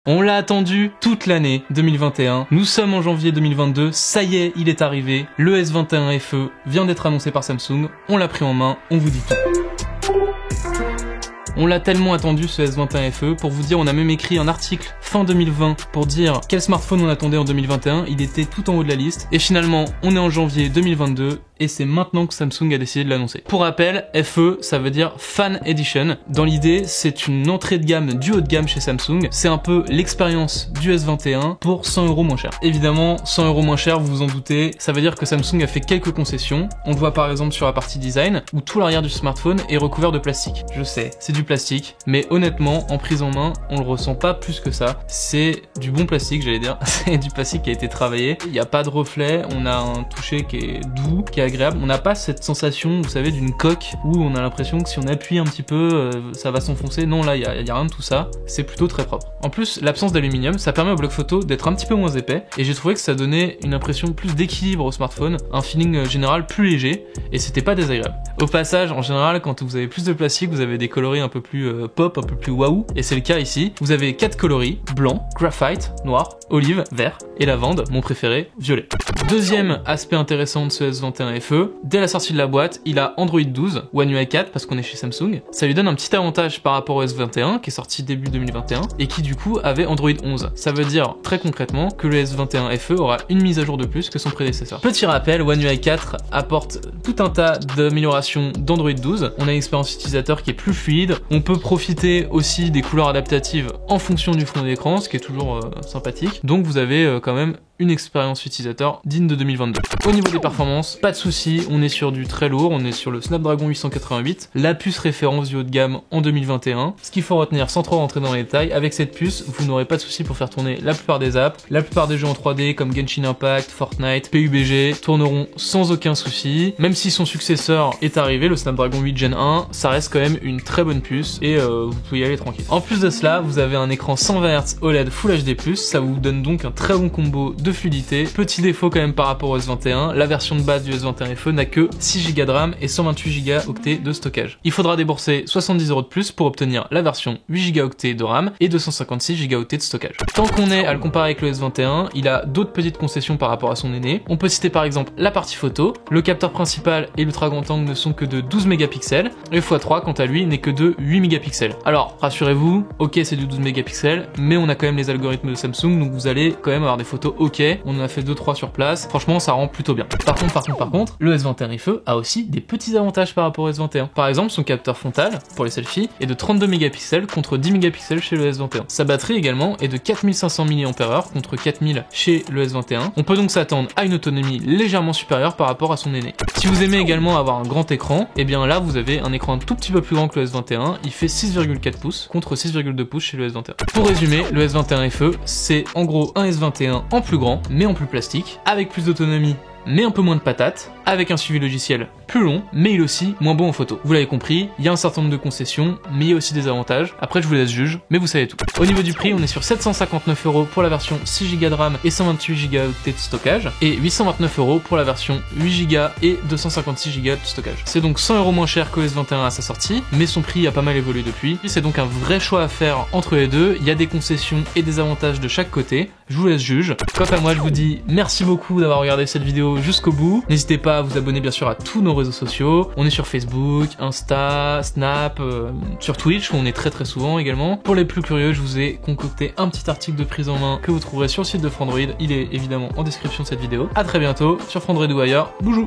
On l'a attendu toute l'année 2021, nous sommes en janvier 2022, ça y est, il est arrivé, le S21 FE vient d'être annoncé par Samsung, on l'a pris en main, on vous dit tout. On l'a tellement attendu ce S21 FE, pour vous dire on a même écrit un article fin 2020 pour dire quel smartphone on attendait en 2021, il était tout en haut de la liste, et finalement on est en janvier 2022, et c'est maintenant que Samsung a décidé de l'annoncer. Pour rappel, FE ça veut dire Fan Edition, dans l'idée c'est une entrée de gamme du haut de gamme chez Samsung, c'est un peu l'expérience du S21 pour 100 € moins cher. Évidemment 100 € moins cher, vous vous en doutez, ça veut dire que Samsung a fait quelques concessions, on le voit par exemple sur la partie design, où tout l'arrière du smartphone est recouvert de plastique. Je sais, c'est du plastique, mais honnêtement, en prise en main, on le ressent pas plus que ça. C'est du bon plastique, j'allais dire. C'est du plastique qui a été travaillé. Il n'y a pas de reflet, on a un toucher qui est doux, qui est agréable. On n'a pas cette sensation, vous savez, d'une coque où on a l'impression que si on appuie un petit peu, ça va s'enfoncer. Non, là, il y a rien de tout ça. C'est plutôt très propre. En plus, l'absence d'aluminium, ça permet au bloc photo d'être un petit peu moins épais. Et j'ai trouvé que ça donnait une impression plus d'équilibre au smartphone, un feeling général plus léger, et c'était pas désagréable. Au passage, en général, quand vous avez plus de plastique, vous avez des coloris un peu plus pop, un peu plus waouh, et c'est le cas ici. Vous avez 4 coloris, blanc, graphite, noir, olive, vert, et lavande, mon préféré, violet. Deuxième aspect intéressant de ce S21 FE, dès la sortie de la boîte, il a Android 12, One UI 4, parce qu'on est chez Samsung. Ça lui donne un petit avantage par rapport au S21, qui est sorti début 2021, et qui du coup avait Android 11. Ça veut dire, très concrètement, que le S21 FE aura une mise à jour de plus que son prédécesseur. Petit rappel, One UI 4 apporte tout un tas d'améliorations d'Android 12. On a une expérience utilisateur qui est plus fluide, on peut profiter aussi des couleurs adaptatives en fonction du fond d'écran, ce qui est toujours sympathique. Donc vous avez quand même une expérience utilisateur digne de 2022. Au niveau des performances, pas de soucis, on est sur du très lourd, on est sur le Snapdragon 888, la puce référence du haut de gamme en 2021. Ce qu'il faut retenir sans trop rentrer dans les détails, avec cette puce, vous n'aurez pas de soucis pour faire tourner la plupart des apps. La plupart des jeux en 3D comme Genshin Impact, Fortnite, PUBG tourneront sans aucun souci. Même si son successeur est arrivé, le Snapdragon 8 Gen 1, ça reste quand même une très bonne puce et vous pouvez y aller tranquille. En plus de cela, vous avez un écran 120 Hz OLED Full HD+, ça vous donne donc un très bon combo de fluidité. Petit défaut quand même par rapport au S21, la version de base du S21 FE n'a que 6 Go de RAM et 128 Go de stockage. Il faudra débourser 70 € de plus pour obtenir la version 8 Go de RAM et 256 Go de stockage. Tant qu'on est à le comparer avec le S21, il a d'autres petites concessions par rapport à son aîné. On peut citer par exemple la partie photo, le capteur principal et l'ultra grand angle ne sont que de 12 mégapixels, et x3 quant à lui n'est que de 8 mégapixels. Alors rassurez-vous, ok c'est du 12 mégapixels, mais on a quand même les algorithmes de Samsung, donc vous allez quand même avoir des photos ok, on en a fait 2-3 sur place, franchement ça rend plutôt bien. Par contre, le S21 FE a aussi des petits avantages par rapport au S21. Par exemple, son capteur frontal, pour les selfies, est de 32 mégapixels contre 10 mégapixels chez le S21. Sa batterie également est de 4500 mAh contre 4000 chez le S21. On peut donc s'attendre à une autonomie légèrement supérieure par rapport à son aîné. Si vous aimez également avoir un grand écran, et bien là vous avez un écran un tout petit peu plus grand que le S21, il fait 6,4 pouces contre 6,2 pouces chez le S21. Pour résumer, le S21 FE, c'est en gros un S21 en plus grand, mais en plus plastique, avec plus d'autonomie, mais un peu moins de patates, avec un suivi logiciel plus long, mais il est aussi moins bon en photo. Vous l'avez compris, il y a un certain nombre de concessions, mais il y a aussi des avantages. Après je vous laisse juge, mais vous savez tout. Au niveau du prix, on est sur 759 € pour la version 6 Go de RAM et 128 Go de stockage, et 829 € pour la version 8 Go et 256 Go de stockage. C'est donc 100 € moins cher que le S21 à sa sortie, mais son prix a pas mal évolué depuis. C'est donc un vrai choix à faire entre les deux, il y a des concessions et des avantages de chaque côté. Je vous laisse juge. Quant à moi, je vous dis merci beaucoup d'avoir regardé cette vidéo jusqu'au bout. N'hésitez pas à vous abonner bien sûr à tous nos réseaux sociaux. On est sur Facebook, Insta, Snap, sur Twitch où on est très souvent également. Pour les plus curieux, je vous ai concocté un petit article de prise en main que vous trouverez sur le site de Frandroid. Il est évidemment en description de cette vidéo. À très bientôt sur Frandroid ou ailleurs. Boujou!